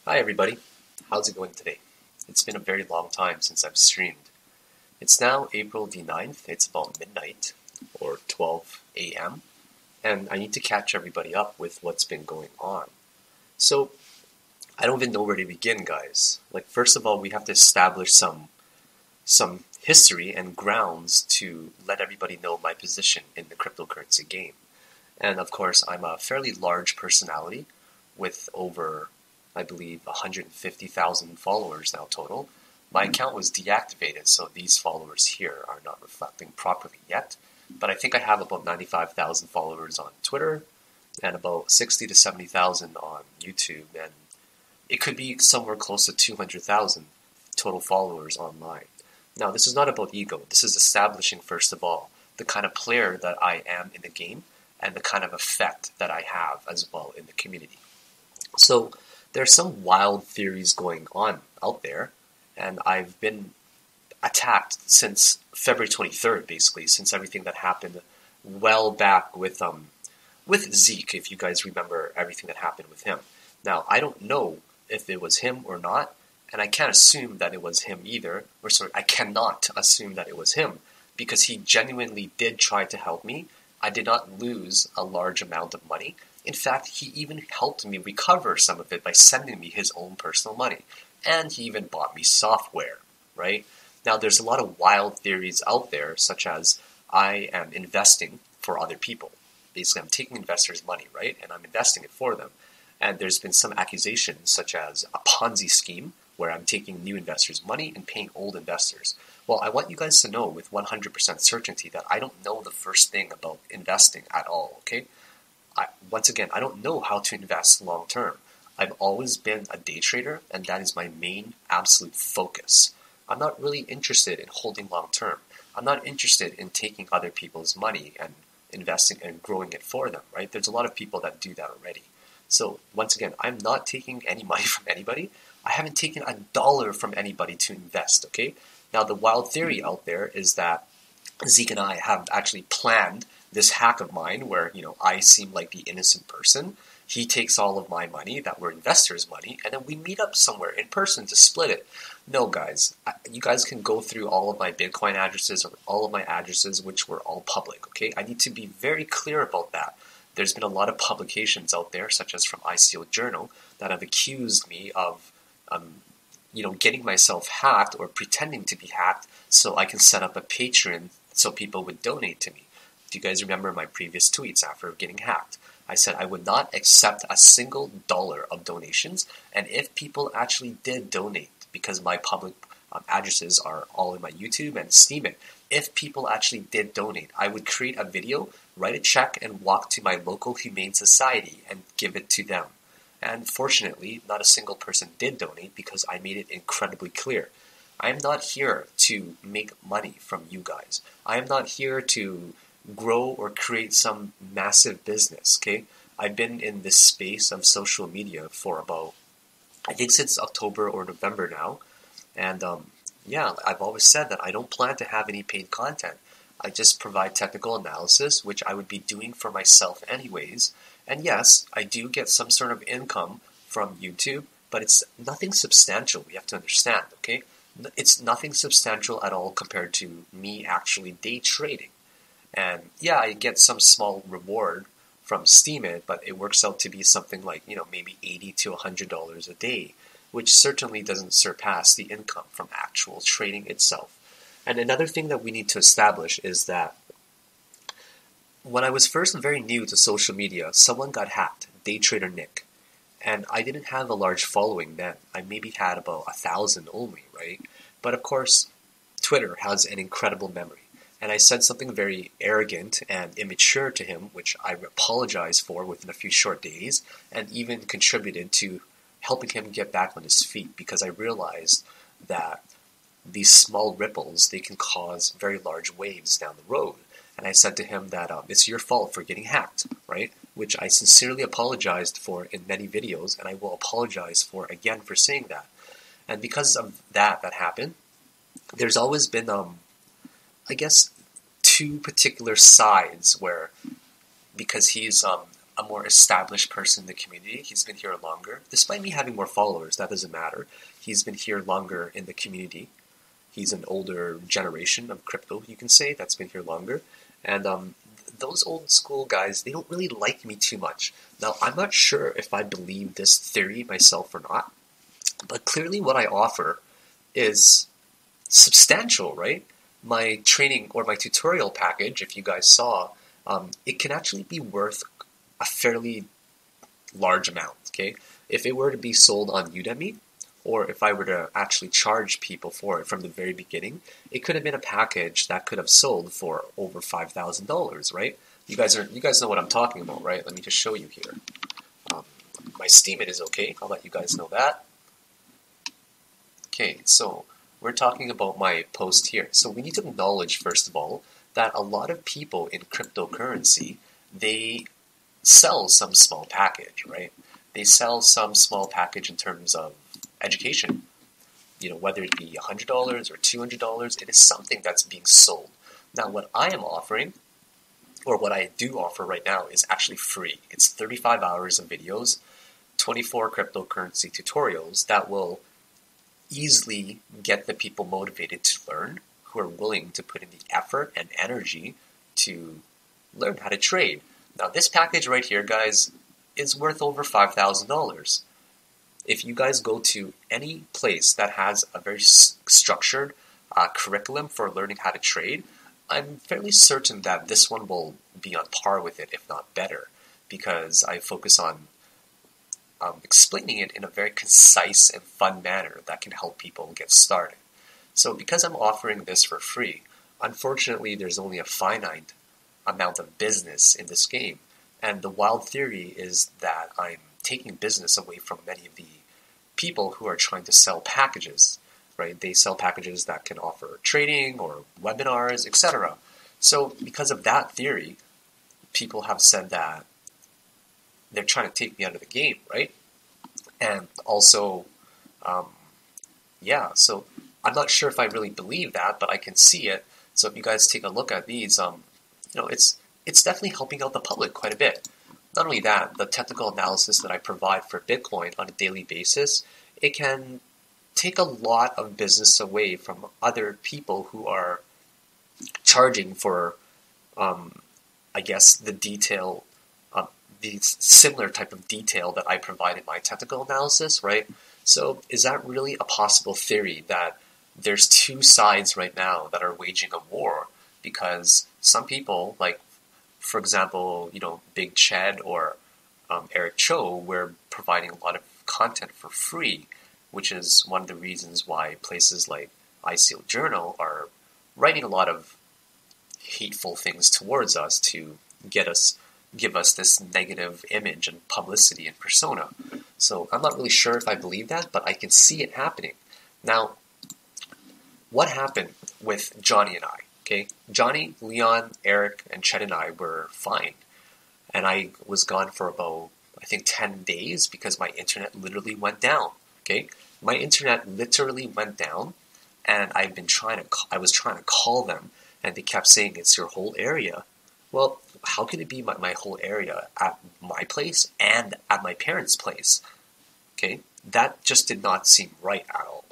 Hi everybody, how's it going today? It's been a very long time since I've streamed. It's now April the 9th, it's about midnight, or 12 a.m., and I need to catch everybody up with what's been going on. So, I don't even know where to begin, guys. First of all, we have to establish some history and grounds to let everybody know my position in the cryptocurrency game. And of course, I'm a fairly large personality with over, I believe, 150,000 followers now total. My account was deactivated, so these followers here are not reflecting properly yet. But I think I have about 95,000 followers on Twitter and about 60 to 70,000 on YouTube, and it could be somewhere close to 200,000 total followers online. Now, this is not about ego. This is establishing, first of all, the kind of player that I am in the game and the kind of effect that I have as well in the community. So, there are some wild theories going on out there, and I've been attacked since February 23rd, basically, since everything that happened well back with Zeke, if you guys remember everything that happened with him. Now, I don't know if it was him or not, and I can't assume that it was him either, or sorry, I cannot assume that it was him, because he genuinely did try to help me. I did not lose a large amount of money. In fact, he even helped me recover some of it by sending me his own personal money. And he even bought me software, right? Now, there's a lot of wild theories out there, such as I am investing for other people. Basically, I'm taking investors' money, right? And I'm investing it for them. And there's been some accusations, such as a Ponzi scheme, where I'm taking new investors' money and paying old investors. Well, I want you guys to know with 100% certainty that I don't know the first thing about investing at all, okay? Once again, I don't know how to invest long term. I've always been a day trader, and that is my main absolute focus. I'm not really interested in holding long term. I'm not interested in taking other people's money and investing and growing it for them, right? There's a lot of people that do that already. So once again, I'm not taking any money from anybody. I haven't taken $1 from anybody to invest, okay? Now, the wild theory out there is that Zeke and I have actually planned this hack of mine where, I seem like the innocent person. He takes all of my money that were investors' money, and then we meet up somewhere in person to split it. No, guys. You guys can go through all of my Bitcoin addresses or all of my addresses, which were all public, okay? I need to be very clear about that. There's been a lot of publications out there, such as from ICO Journal, that have accused me of getting myself hacked or pretending to be hacked so I can set up a Patreon so people would donate to me. Do you guys remember my previous tweets after getting hacked? I said I would not accept a single dollar of donations, and if people actually did donate, because my public addresses are all in my YouTube and Steam it, if people actually did donate, I would create a video, write a check, and walk to my local humane society and give it to them. And fortunately, not a single person did donate because I made it incredibly clear. I am not here to make money from you guys. I am not here to grow or create some massive business, okay? I've been in this space of social media for about, I think since October or November now. And I've always said that I don't plan to have any paid content. I just provide technical analysis, which I would be doing for myself anyways. And yes, I do get some sort of income from YouTube, but it's nothing substantial, we have to understand, okay? It's nothing substantial at all compared to me actually day trading. And yeah, I get some small reward from Steemit, but it works out to be something like, maybe $80 to $100 a day, which certainly doesn't surpass the income from actual trading itself. And another thing that we need to establish is that when I was first very new to social media, someone got hacked, Day Trader Nick. And I didn't have a large following then. I maybe had about 1,000 only, right? But of course, Twitter has an incredible memory. And I said something very arrogant and immature to him, which I apologize for within a few short days, and even contributed to helping him get back on his feet, because I realized that these small ripples, they can cause very large waves down the road. And I said to him that it's your fault for getting hacked, right? Which I sincerely apologized for in many videos, and I will apologize for again for saying that. And because of that happened, there's always been, I guess, two particular sides where, because he's a more established person in the community. He's been here longer. Despite me having more followers, that doesn't matter. He's been here longer in the community. He's an older generation of crypto, you can say, that's been here longer. And those old school guys, they don't really like me too much. Now, I'm not sure if I believe this theory myself or not, but clearly what I offer is substantial, right? My training or my tutorial package, if you guys saw, it can actually be worth a fairly large amount, okay? If it were to be sold on Udemy, or if I were to actually charge people for it from the very beginning, it could have been a package that could have sold for over $5,000, right? You guys know what I'm talking about, right? Let me just show you here. My Steemit is okay. I'll let you guys know that. Okay, so we're talking about my post here. So we need to acknowledge, first of all, that a lot of people in cryptocurrency, they sell some small package, right? They sell some small package in terms of education. You know, whether it be $100 or $200, it is something that's being sold. Now, what I am offering, or what I do offer right now, is actually free. It's 35 hours of videos, 24 cryptocurrency tutorials that will easily get the people motivated to learn, who are willing to put in the effort and energy to learn how to trade. Now, this package right here, guys, is worth over $5,000. If you guys go to any place that has a very structured curriculum for learning how to trade, I'm fairly certain that this one will be on par with it, if not better, because I focus on explaining it in a very concise and fun manner that can help people get started. So because I'm offering this for free, unfortunately there's only a finite amount of business in this game. And the wild theory is that I'm taking business away from many of the people who are trying to sell packages, right? They sell packages that can offer trading or webinars, etc. So because of that theory, people have said that they're trying to take me out of the game, right? And also, so I'm not sure if I really believe that, but I can see it. So if you guys take a look at these, it's definitely helping out the public quite a bit. Not only that, the technical analysis that I provide for Bitcoin on a daily basis, it can take a lot of business away from other people who are charging for, the detail, the similar type of detail that I provide in my technical analysis, right? So is that really a possible theory that there's two sides right now that are waging a war? Because some people, like, for example, Big Ched or Eric Cho, we're providing a lot of content for free, which is one of the reasons why places like ICO Journal are writing a lot of hateful things towards us to give us this negative image and publicity and persona. So I'm not really sure if I believe that, but I can see it happening. Now, what happened with Johnny and I? Okay, Johnny, Leon, Eric, and Chet and I were fine. And I was gone for about, I think, 10 days because my internet literally went down. Okay, my internet literally went down, and I was trying to call them, and they kept saying it's your whole area. Well, how can it be my whole area at my place and at my parents' place? Okay, that just did not seem right at all.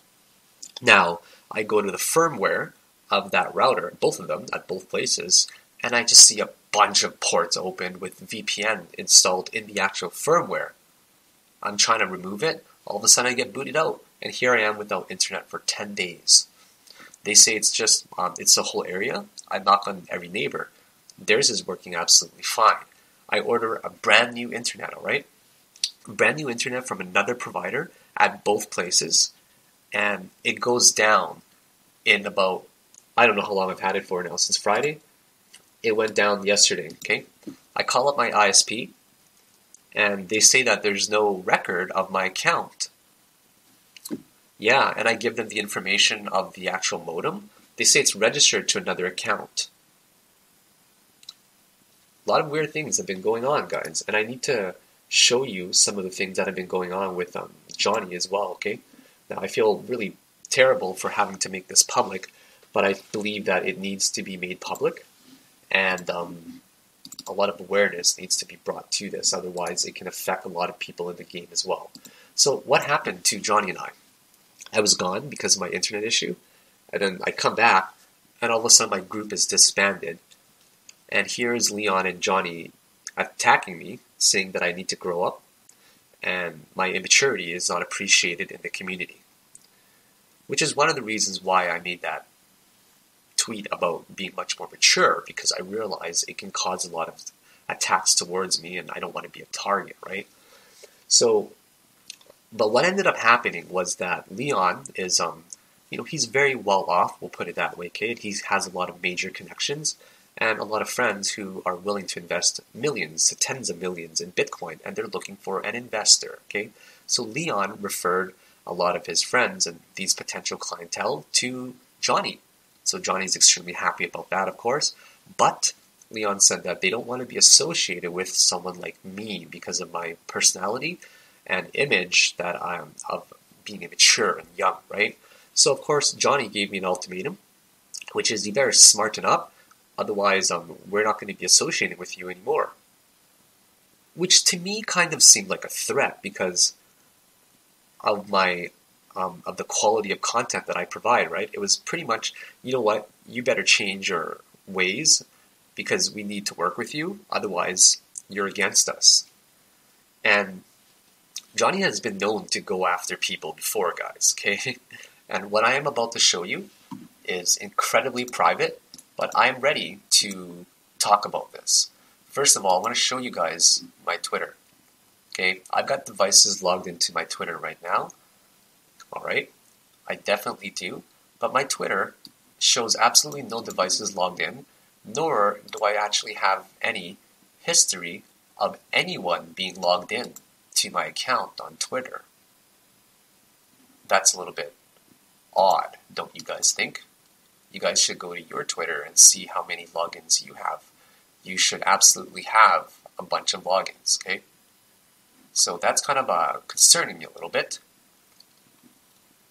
Now, I go to the firmware of that router, both of them, at both places, and I just see a bunch of ports open with VPN installed in the actual firmware. I'm trying to remove it, all of a sudden I get booted out, and here I am without internet for 10 days. They say it's just, it's the whole area. I knock on every neighbor. Theirs is working absolutely fine. I order a brand new internet, alright? Brand new internet from another provider at both places, and it goes down in about, I don't know how long I've had it for now, since Friday. It went down yesterday, okay? I call up my ISP, and they say that there's no record of my account. Yeah, and I give them the information of the actual modem. They say it's registered to another account. A lot of weird things have been going on, guys, and I need to show you some of the things that have been going on with Johnny as well, okay? Now, I feel really terrible for having to make this public, but I believe that it needs to be made public, and a lot of awareness needs to be brought to this. Otherwise, it can affect a lot of people in the game as well. So what happened to Johnny and I? I was gone because of my internet issue, and then I come back, and all of a sudden my group is disbanded. And here is Leon and Johnny attacking me, saying that I need to grow up, and my immaturity is not appreciated in the community. Which is one of the reasons why I made that tweet about being much more mature, because I realize it can cause a lot of attacks towards me, and I don't want to be a target, right? So, but what ended up happening was that Leon is, he's very well off, we'll put it that way, okay? He has a lot of major connections, and a lot of friends who are willing to invest millions to tens of millions in Bitcoin, and they're looking for an investor, okay? So Leon referred a lot of his friends and these potential clientele to Johnny. So Johnny's extremely happy about that, of course, but Leon said that they don't want to be associated with someone like me because of my personality and image that I'm of being immature and young, right? So of course Johnny gave me an ultimatum, which is you better smarten up, otherwise we're not going to be associated with you anymore. Which to me kind of seemed like a threat because of my of the quality of content that I provide, right? It was pretty much, you know what, you better change your ways because we need to work with you, otherwise you're against us. And Johnny has been known to go after people before, guys, okay? And what I am about to show you is incredibly private, but I am ready to talk about this. First of all, I want to show you guys my Twitter. Okay, I've got devices logged into my Twitter right now. Alright, I definitely do. But my Twitter shows absolutely no devices logged in, nor do I actually have any history of anyone being logged in to my account on Twitter. That's a little bit odd, don't you guys think? You guys should go to your Twitter and see how many logins you have. You should absolutely have a bunch of logins, okay? So that's kind of concerning me a little bit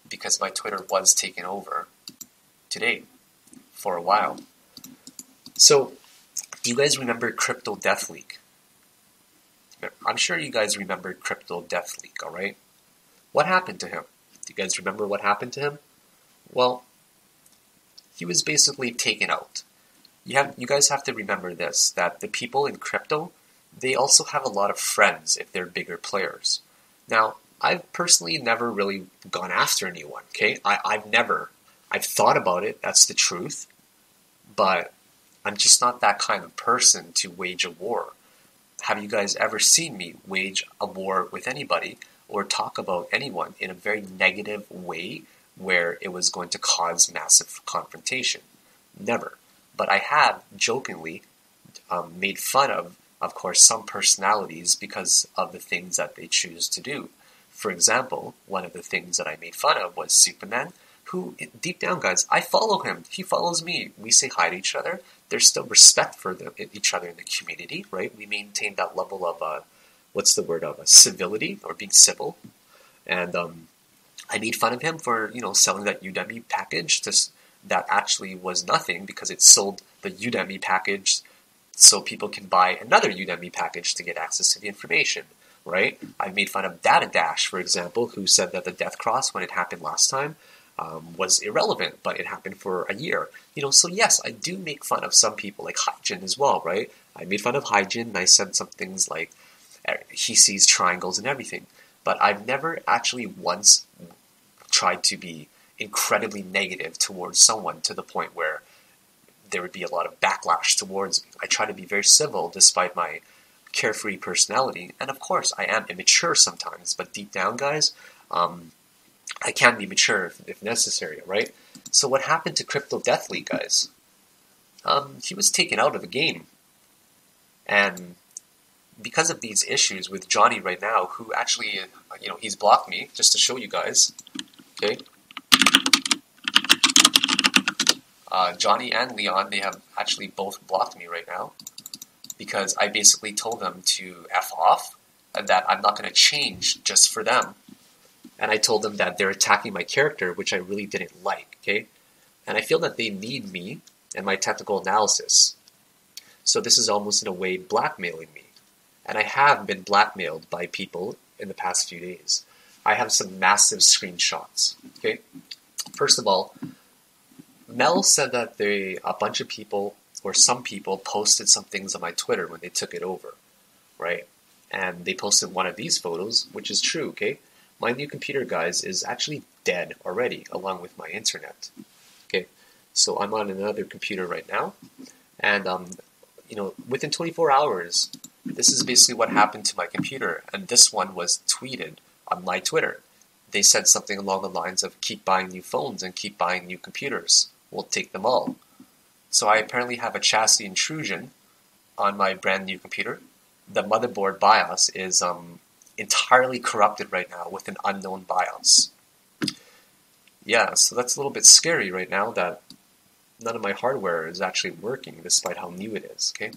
because my Twitter was taken over today for a while. So, do you guys remember Crypto Death Leak? I'm sure you guys remember Crypto Death Leak, alright? What happened to him? Do you guys remember what happened to him? Well, he was basically taken out. You guys have to remember this, that the people in crypto, they also have a lot of friends if they're bigger players. Now, I've personally never really gone after anyone, okay? I've thought about it, that's the truth, but I'm just not that kind of person to wage a war. Have you guys ever seen me wage a war with anybody or talk about anyone in a very negative way where it was going to cause massive confrontation? Never. But I have jokingly made fun of course, some personalities because of the things that they choose to do. For example, one of the things that I made fun of was Superman, who, deep down, guys, I follow him. He follows me. We say hi to each other. There's still respect for each other in the community, right? We maintain that level of, civility, or being civil. And I made fun of him for, selling that Udemy package that actually was nothing because it sold the Udemy package so people can buy another Udemy package to get access to the information, right? I made fun of Data Dash, for example, who said that the death cross, when it happened last time, was irrelevant, but it happened for a year. So yes, I do make fun of some people, like Hyjin as well, right? I made fun of Hyjin, and I said some things like, he sees triangles and everything. But I've never actually once tried to be incredibly negative towards someone to the point where there would be a lot of backlash towards me. I try to be very civil despite my carefree personality. And of course, I am immature sometimes, but deep down, guys, I can be mature if necessary, right? So what happened to Crypto Death League, guys? He was taken out of the game. And because of these issues with Johnny right now, who actually, he's blocked me, just to show you guys, okay? Johnny and Leon, they have actually both blocked me right now because I basically told them to F off and that I'm not going to change just for them. And I told them that they're attacking my character, which I really didn't like, okay? And I feel that they need me and my technical analysis. So this is almost in a way blackmailing me. And I have been blackmailed by people in the past few days. I have some massive screenshots. Okay, first of all, Mel said that a bunch of people or some people posted some things on my Twitter when they took it over, right? And they posted one of these photos, which is true. Okay, my new computer, guys, is actually dead already, along with my internet. Okay, so I'm on another computer right now, and within 24 hours, this is basically what happened to my computer, and this one was tweeted on my Twitter. They said something along the lines of keep buying new phones and keep buying new computers. We'll take them all. So I apparently have a chassis intrusion on my brand new computer. The motherboard BIOS is entirely corrupted right now with an unknown BIOS. Yeah, so that's a little bit scary right now that none of my hardware is actually working despite how new it is, okay?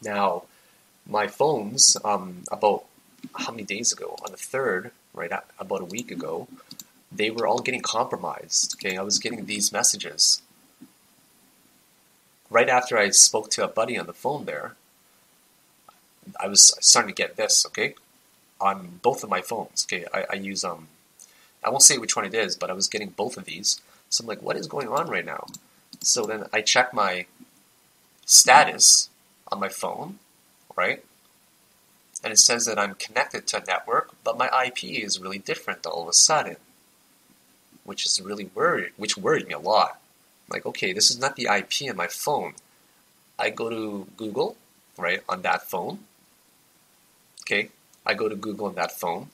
Now, my phones, about how many days ago? On the 3rd, right, about a week ago, they were all getting compromised, okay? I was getting these messages. Right after I spoke to a buddy on the phone there, I was starting to get this, okay? On both of my phones, okay? I use, I won't say which one it is, but I was getting both of these. So I'm like, what is going on right now? So then I check my status on my phone, right? And it says that I'm connected to a network, but my IP is really different all of a sudden, which is really worried me a lot. Like, okay, this is not the IP on my phone. I go to Google, right, on that phone. Okay, I go to Google on that phone,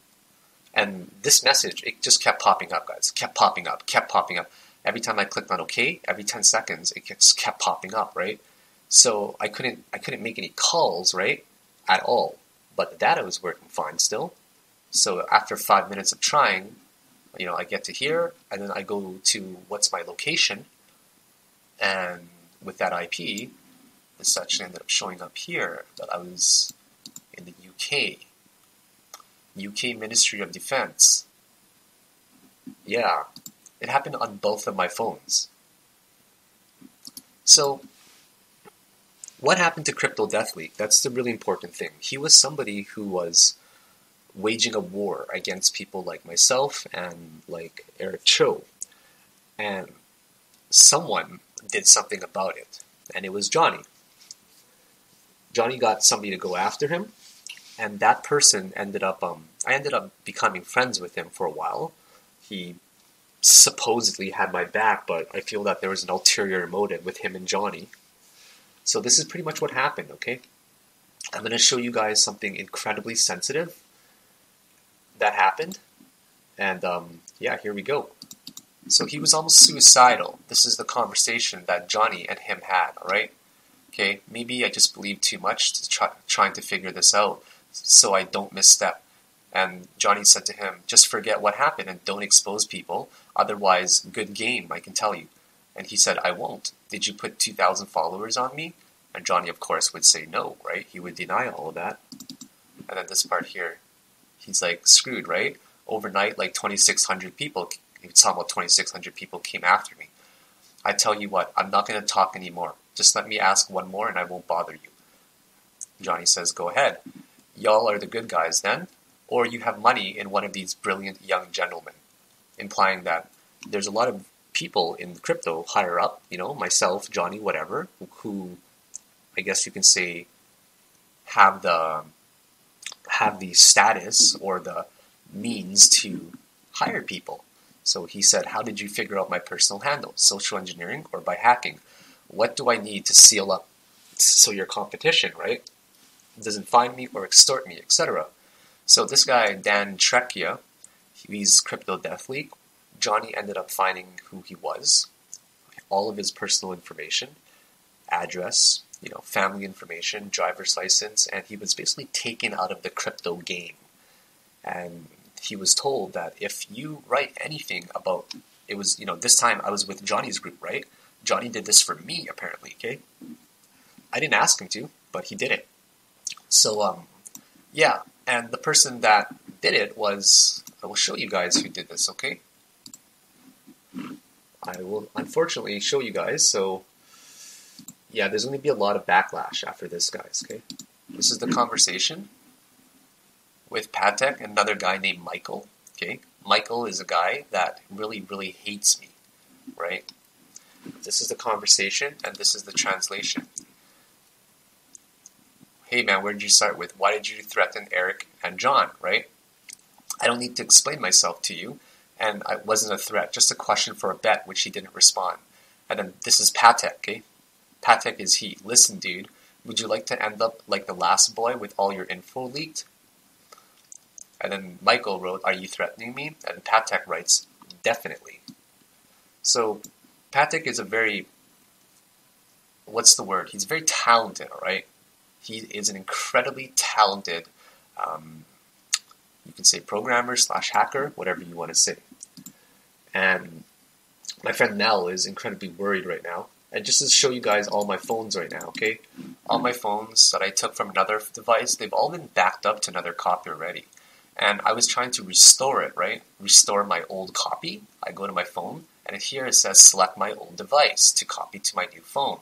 and this message, it just kept popping up, guys. Kept popping up. Every time I clicked on OK, every 10 seconds, it just kept popping up, right? So I couldn't make any calls, right, at all. But the data was working fine still. So after 5 minutes of trying, I get to here, and then I go to what's my location, and with that IP, this actually ended up showing up here that I was in the UK Ministry of Defense. Yeah, it happened on both of my phones. So, what happened to Crypto Death League? That's the really important thing. He was somebody who was waging a war against people like myself and like Eric Cho. And someone did something about it. And it was Johnny. Johnny got somebody to go after him. And that person ended up, I ended up becoming friends with him for a while. He supposedly had my back, but I feel that there was an ulterior motive with him and Johnny. So this is pretty much what happened, okay? I'm going to show you guys something incredibly sensitive that happened. And yeah, here we go. So he was almost suicidal. This is the conversation that Johnny and him had, alright? Okay, maybe I just believed too much to trying to figure this out so I don't misstep. And Johnny said to him, just forget what happened and don't expose people. Otherwise, good game, I can tell you. And he said, I won't. Did you put 2,000 followers on me? And Johnny, of course, would say no, right? He would deny all of that. And then this part here, he's like, screwed, right? Overnight, like 2,600 people, he was talking about 2,600 people came after me. I tell you what, I'm not going to talk anymore. Just let me ask one more and I won't bother you. Johnny says, go ahead. Y'all are the good guys then? Or you have money in one of these brilliant young gentlemen, implying that there's a lot of people in crypto higher up, myself, Johnny, whatever, who I guess you can say have the status or the means to hire people. So he said, how did you figure out my personal handle? Social engineering or by hacking? What do I need to seal up so your competition, right, doesn't find me or extort me, etc.? So this guy, Dan Trekia, he's Crypto Death League. Johnny ended up finding who he was, all of his personal information, address, family information, driver's license, and he was basically taken out of the crypto game. And he was told that if you write anything about, it was, this time I was with Johnny's group, right? Johnny did this for me, apparently, okay? I didn't ask him to, but he did it. So, yeah. And the person that did it was, I will show you guys who did this, okay? I will unfortunately show you guys, so yeah, there's going to be a lot of backlash after this, guys, okay? This is the conversation with Patek and another guy named Michael, okay? Michael is a guy that really, really hates me, right? This is the conversation, and this is the translation. Hey man, where did you start with? Why did you threaten Eric and John, right? I don't need to explain myself to you, and it wasn't a threat, just a question for a bet, which he didn't respond. And then this is Patek, okay? Patek is he. Listen, dude, would you like to end up like the last boy with all your info leaked? And then Michael wrote, are you threatening me? And Patek writes, definitely. So Patek is a very, what's the word? He's very talented, all right? He is an incredibly talented, you can say programmer / hacker, whatever you want to say. And my friend Mel is incredibly worried right now. And just to show you guys all my phones right now, okay? All my phones that I took from another device, they've all been backed up to another copy already. And I was trying to restore it, right? Restore my old copy. I go to my phone, and here it says select my old device to copy to my new phone.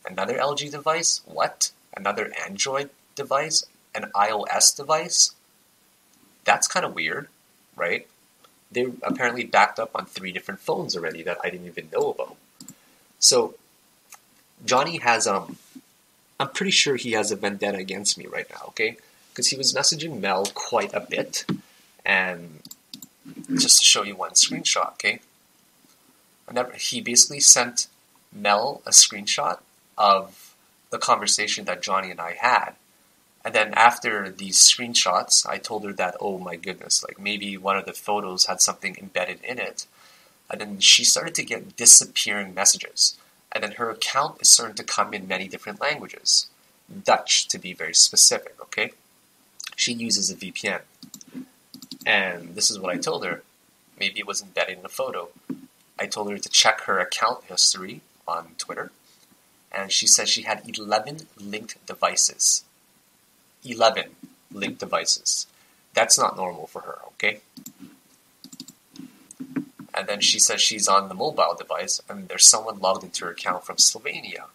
Another LG device? What? Another Android device? An iOS device? That's kind of weird, right? They apparently backed up on 3 different phones already that I didn't even know about. So Johnny has, I'm pretty sure he has a vendetta against me right now, okay? Because he was messaging Mel quite a bit. And just to show you one screenshot, okay? He basically sent Mel a screenshot of the conversation that Johnny and I had. And then after these screenshots, I told her that, oh my goodness, like maybe one of the photos had something embedded in it. And then she started to get disappearing messages. And then her account is starting to come in many different languages. Dutch, to be very specific, okay? She uses a VPN. And this is what I told her. Maybe it was embedded in a photo. I told her to check her account history on Twitter. And she said she had 11 linked devices. 11 linked devices. That's not normal for her, okay? And then she says she's on the mobile device, and there's someone logged into her account from Slovenia.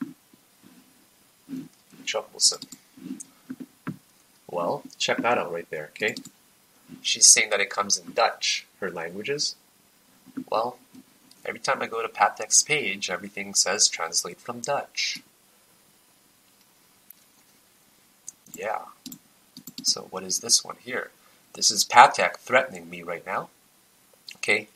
Troublesome. Well, check that out right there, okay? She's saying that it comes in Dutch, her languages. Well, every time I go to Patek's page, everything says translate from Dutch. Yeah. So what is this one here? This is Patek threatening me right now. Okay.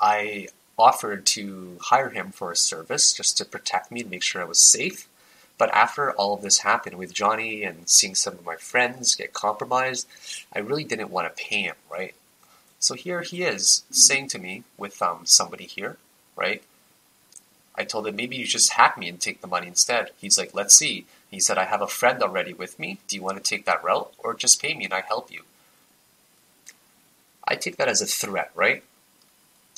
I offered to hire him for a service just to protect me, to make sure I was safe. But after all of this happened with Johnny and seeing some of my friends get compromised, I really didn't want to pay him, right? So here he is saying to me with somebody here, right? I told him, maybe you just hack me and take the money instead. He's like, let's see. He said, I have a friend already with me. Do you want to take that route? Or just pay me and I help you? I take that as a threat, right?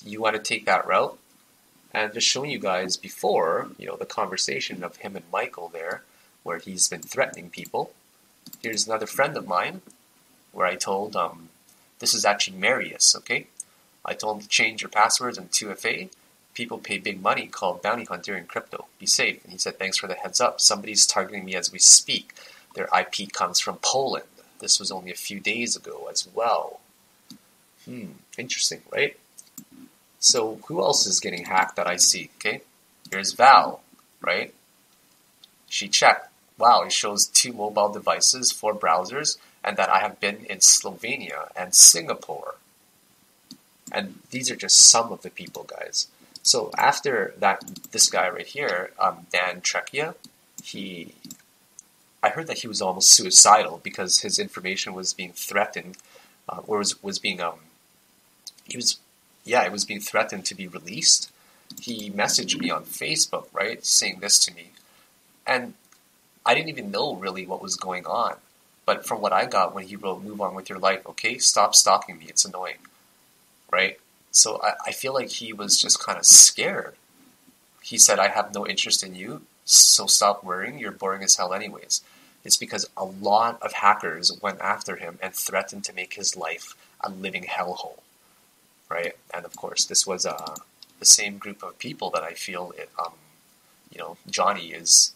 You want to take that route? And just showing you guys before, the conversation of him and Michael there, where he's been threatening people. Here's another friend of mine, where I told, this is actually Marius, okay? I told him to change your passwords in 2FA. People pay big money called bounty hunter in crypto. Be safe. And he said, thanks for the heads up. Somebody's targeting me as we speak. Their IP comes from Poland. This was only a few days ago as well. Interesting, right? So who else is getting hacked that I see? Okay, here's Val, right? She checked. Wow, it shows 2 mobile devices, 4 browsers, and that I have been in Slovenia and Singapore. And these are just some of the people, guys. So after that, this guy right here, Dan Trekia, I heard that he was almost suicidal because his information was being threatened, or was being it was being threatened to be released. He messaged me on Facebook, right, saying this to me. And I didn't even know really what was going on. But from what I got when he wrote, move on with your life, okay, stop stalking me, it's annoying, right? So I feel like he was just kind of scared. He said, I have no interest in you, so stop worrying, you're boring as hell anyways. It's because a lot of hackers went after him and threatened to make his life a living hellhole. Right, and of course, this was the same group of people that I feel Johnny is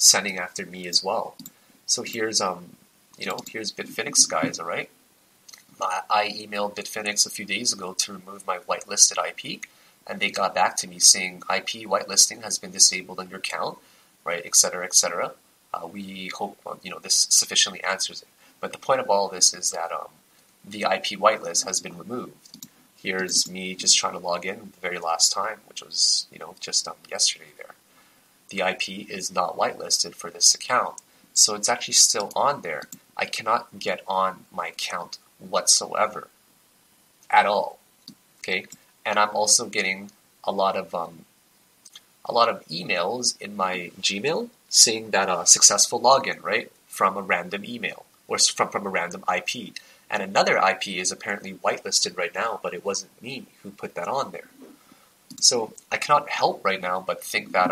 sending after me as well. So here's here's Bitfinex, guys. All right, I emailed Bitfinex a few days ago to remove my whitelisted IP, and they got back to me saying IP whitelisting has been disabled on your account, right, etc., etc. We hope this sufficiently answers it. But the point of all of this is that the IP whitelist has been removed. Here's me just trying to log in the very last time, which was just yesterday there. The IP is not whitelisted for this account, so it's actually still on there. I cannot get on my account whatsoever, at all. Okay, and I'm also getting a lot of emails in my Gmail saying that a successful login, right, from a random email or from a random IP. And another IP is apparently whitelisted right now, but it wasn't me who put that on there. So I cannot help right now but think that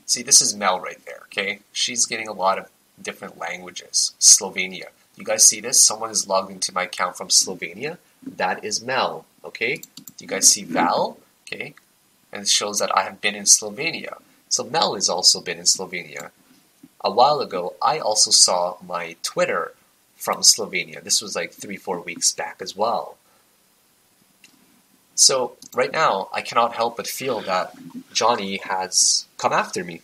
see, this is Mel right there, okay? She's getting a lot of different languages. Slovenia. You guys see this? Someone is logged into my account from Slovenia. That is Mel, okay? Do you guys see Val? Okay? And it shows that I have been in Slovenia. So Mel has also been in Slovenia. A while ago, I also saw my Twitter from Slovenia. This was like 3-4 weeks back as well. So right now, I cannot help but feel that Johnny has come after me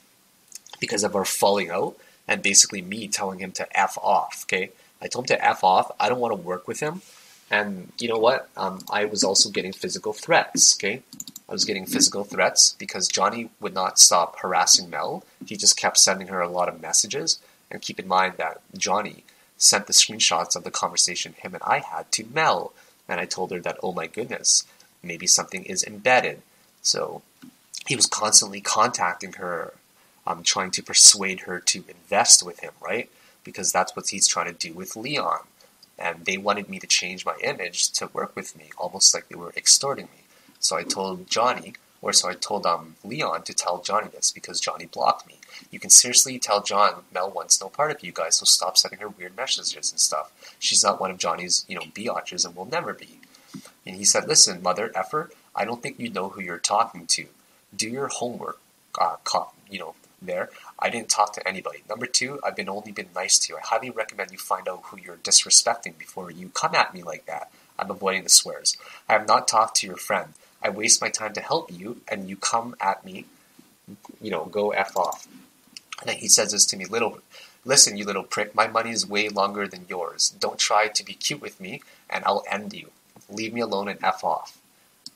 because of our falling out and basically me telling him to F off, okay? I told him to F off. I don't want to work with him. And you know what? I was also getting physical threats, okay? I was getting physical threats because Johnny would not stop harassing Mel. He just kept sending her a lot of messages. And keep in mind that Johnny sent the screenshots of the conversation him and I had to Mel. And I told her that, oh my goodness, maybe something is embedded. So he was constantly contacting her, trying to persuade her to invest with him, right? Because that's what he's trying to do with Leon. And they wanted me to change my image to work with me, almost like they were extorting me. So I told Leon to tell Johnny this because Johnny blocked me. You can seriously tell John, Mel wants no part of you guys, so stop sending her weird messages and stuff. She's not one of Johnny's, biatches and will never be. And he said, listen, mother effer, I don't think you know who you're talking to. Do your homework, there. I didn't talk to anybody. Number 2, I've only been nice to you. I highly recommend you find out who you're disrespecting before you come at me like that. I'm avoiding the swears. I have not talked to your friend. I waste my time to help you, and you come at me, go F off. And then he says this to me, listen, you little prick, my money is way longer than yours. Don't try to be cute with me, and I'll end you. Leave me alone and F off.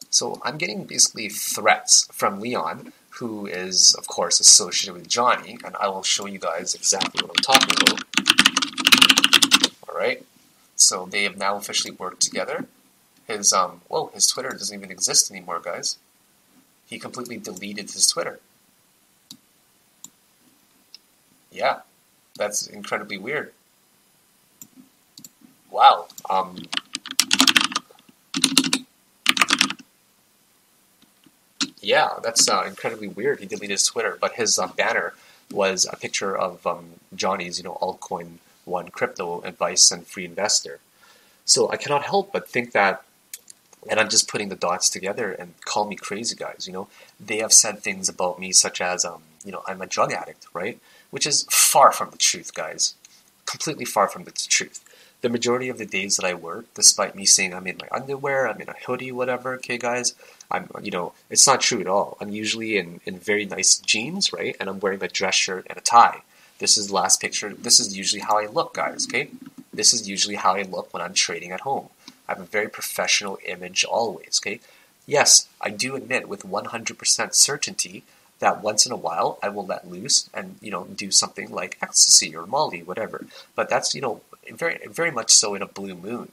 So I'm getting basically threats from Leon, who is, of course, associated with Johnny, and I will show you guys exactly what I'm talking about. Alright, so they have now officially worked together. His Twitter doesn't even exist anymore, guys. He completely deleted his Twitter. Yeah, that's incredibly weird. Wow. Yeah, that's incredibly weird. He deleted his Twitter, but his banner was a picture of Johnny's, Altcoin Crypto advice and free investor. So I cannot help but think that, and I'm just putting the dots together, and call me crazy, guys. They have said things about me such as, I'm a drug addict, right? Which is far from the truth, guys. Completely far from the truth. The majority of the days that I work, despite me saying I'm in my underwear, I'm in a hoodie, whatever, okay, guys, it's not true at all. I'm usually in very nice jeans, right? And I'm wearing a dress shirt and a tie. This is the last picture. This is usually how I look, guys, okay? This is usually how I look when I'm trading at home. I have a very professional image always, okay? Yes, I do admit with 100% certainty that once in a while I will let loose and, do something like ecstasy or Molly, whatever. But that's, very, very much so in a blue moon.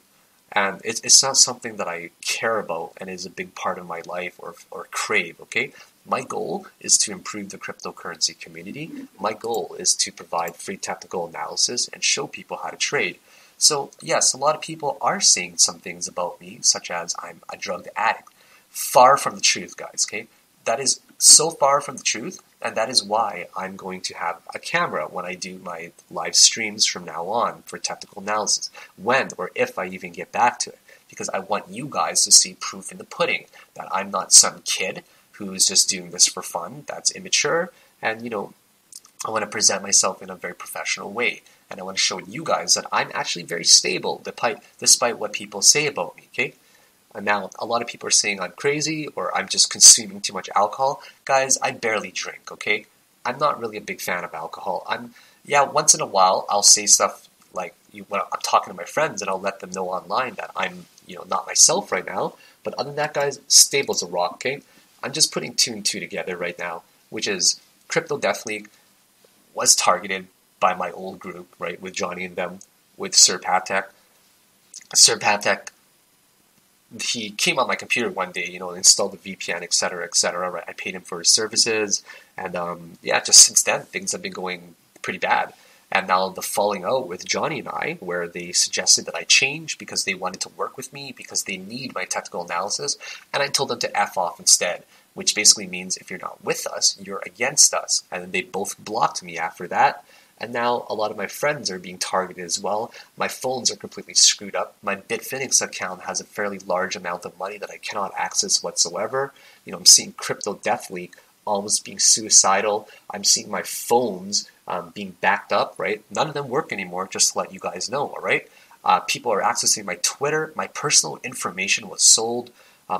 And it's not something that I care about and is a big part of my life or crave, okay? My goal is to improve the cryptocurrency community. My goal is to provide free technical analysis and show people how to trade. So, yes, a lot of people are saying some things about me, such as I'm a drug addict. Far from the truth, guys, okay? That is so far from the truth, and that is why I'm going to have a camera when I do my live streams from now on for technical analysis, when or if I even get back to it, because I want you guys to see proof in the pudding that I'm not some kid who's just doing this for fun, that's immature, and, I want to present myself in a very professional way. And I want to show you guys that I'm actually very stable despite what people say about me, okay? And now, a lot of people are saying I'm crazy or I'm just consuming too much alcohol. Guys, I barely drink, okay? I'm not really a big fan of alcohol. Once in a while, I'll say stuff like when I'm talking to my friends and I'll let them know online that I'm, not myself right now. But other than that, guys, stable as a rock, okay? I'm just putting two and two together right now, which is Crypto Death League was targeted by my old group, right, with Johnny and them, with Sirpatec. Sirpatec, he came on my computer one day, installed the VPN, etc., right? I paid him for his services, and just since then, things have been going pretty bad. And now the falling out with Johnny and I, where they suggested that I change because they wanted to work with me, because they need my technical analysis, and I told them to F off instead, which basically means if you're not with us, you're against us. And then they both blocked me after that. And now a lot of my friends are being targeted as well. My phones are completely screwed up. My Bitfinex account has a fairly large amount of money that I cannot access whatsoever. I'm seeing Crypto Death League almost being suicidal. I'm seeing my phones being backed up, right? None of them work anymore, just to let you guys know, all right? People are accessing my Twitter. My personal information was sold.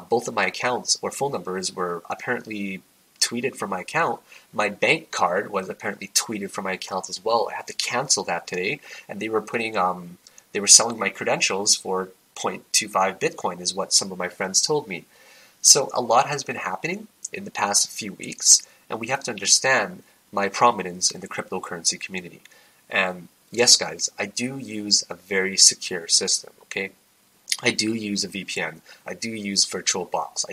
Both of my accounts or phone numbers were apparently tweeted from my account. My bank card was apparently tweeted from my account as well. I had to cancel that today, and they were selling my credentials for 0.25 Bitcoin is what some of my friends told me. So a lot has been happening in the past few weeks, and we have to understand my prominence in the cryptocurrency community. And yes, guys, I do use a very secure system, okay? I do use a VPN. I do use VirtualBox.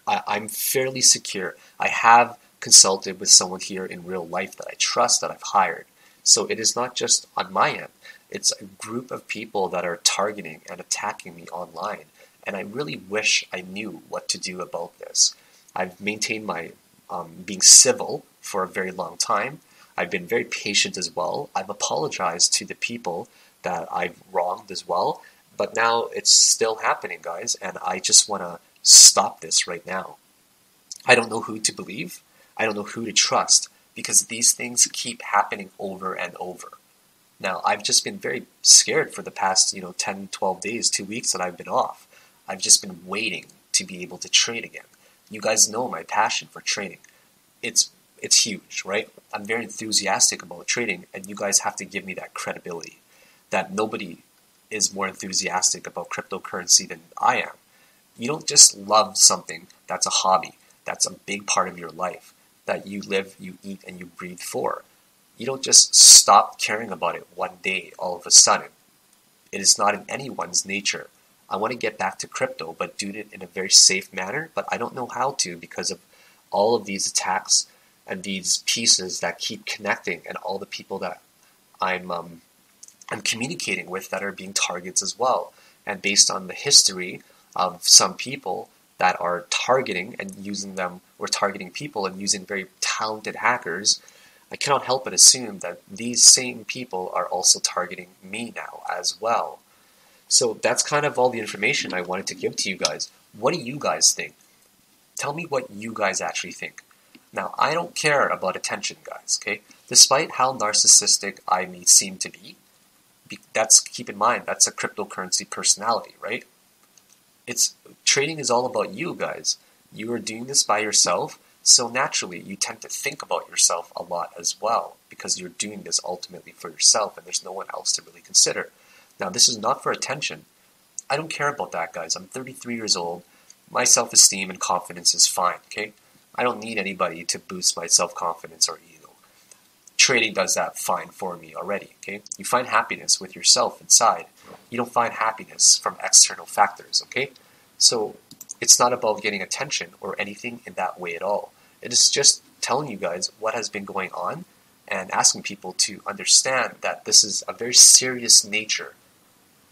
I'm fairly secure. I have consulted with someone here in real life that I trust, that I've hired. So it is not just on my end. It's a group of people that are targeting and attacking me online. And I really wish I knew what to do about this. I've maintained my being civil for a very long time. I've been very patient as well. I've apologized to the people that I've wronged as well. But now it's still happening, guys, and I just want to stop this right now. I don't know who to believe. I don't know who to trust, because these things keep happening over and over. Now, I've just been very scared for the past, 10, 12 days, 2 weeks that I've been off. I've just been waiting to be able to trade again. You guys know my passion for trading. It's huge, right? I'm very enthusiastic about trading, and you guys have to give me that credibility that nobody is more enthusiastic about cryptocurrency than I am. You don't just love something that's a hobby, that's a big part of your life, that you live, you eat, and you breathe for. You don't just stop caring about it one day all of a sudden. It is not in anyone's nature. I want to get back to crypto, but do it in a very safe manner, but I don't know how to because of all of these attacks and these pieces that keep connecting, and all the people that I'm communicating with that are being targets as well. And based on the history of some people that are targeting and using them, or targeting people and using very talented hackers, I cannot help but assume that these same people are also targeting me now as well. So that's kind of all the information I wanted to give to you guys. What do you guys think? Tell me what you guys actually think. Now, I don't care about attention, guys, okay? Despite how narcissistic I may seem to be, keep in mind, that's a cryptocurrency personality, right? Trading is all about you guys. You are doing this by yourself, so naturally you tend to think about yourself a lot as well, because you're doing this ultimately for yourself and there's no one else to really consider. Now, this is not for attention. I don't care about that, guys. I'm 33 years old. My self-esteem and confidence is fine, okay? I don't need anybody to boost my self-confidence or ego. Trading does that fine for me already, okay? You find happiness with yourself inside. You don't find happiness from external factors, okay? So it's not about getting attention or anything in that way at all. It is just telling you guys what has been going on and asking people to understand that this is a very serious nature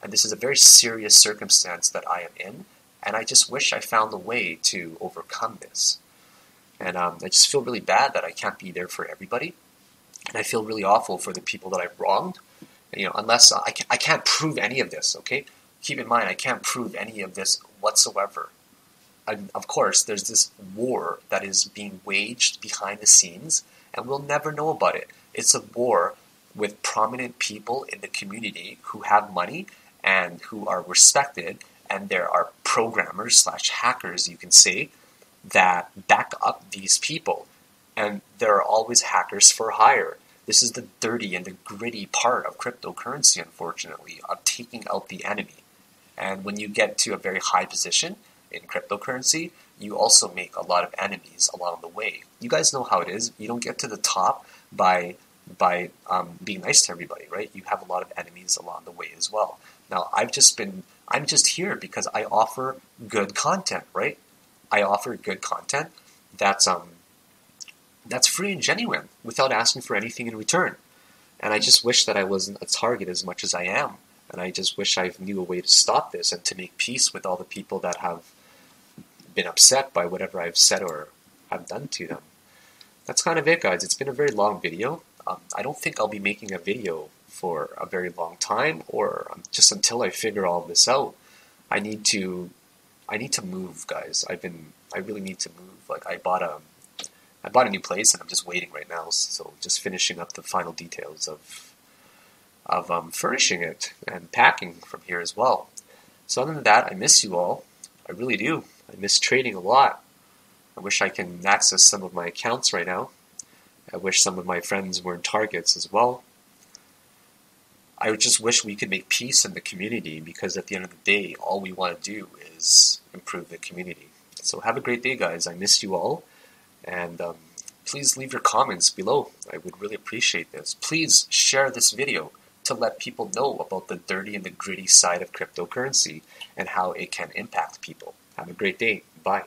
and this is a very serious circumstance that I am in, and I just wish I found a way to overcome this. And I just feel really bad that I can't be there for everybody. And I feel really awful for the people that I've wronged. And, unless I can't prove any of this, okay? Keep in mind, I can't prove any of this whatsoever. Of course, there's this war that is being waged behind the scenes, and we'll never know about it. It's a war with prominent people in the community who have money and who are respected, and there are programmers slash hackers, you can say, that back up these people. And there are always hackers for hire. This is the dirty and the gritty part of cryptocurrency, unfortunately, of taking out the enemy. And when you get to a very high position in cryptocurrency, you also make a lot of enemies along the way. You guys know how it is. You don't get to the top by being nice to everybody, right? You have a lot of enemies along the way as well. Now, I'm just here because I offer good content, right? I offer good content that's free and genuine without asking for anything in return. And I just wish that I wasn't a target as much as I am. And I just wish I knew a way to stop this and to make peace with all the people that have been upset by whatever I've said or have done to them. That's kind of it, guys. It's been a very long video. I don't think I'll be making a video for a very long time, or just until I figure all this out. I need to move, guys. I really need to move. Like I bought a new place and I'm just waiting right now. So just finishing up the final details of furnishing it and packing from here as well. So other than that, I miss you all. I really do. I miss trading a lot. I wish I can access some of my accounts right now. I wish some of my friends weren't targets as well. I just wish we could make peace in the community, because at the end of the day, all we want to do is improve the community. So have a great day, guys. I missed you all. And please leave your comments below. I would really appreciate this. Please share this video to let people know about the dirty and the gritty side of cryptocurrency and how it can impact people. Have a great day. Bye.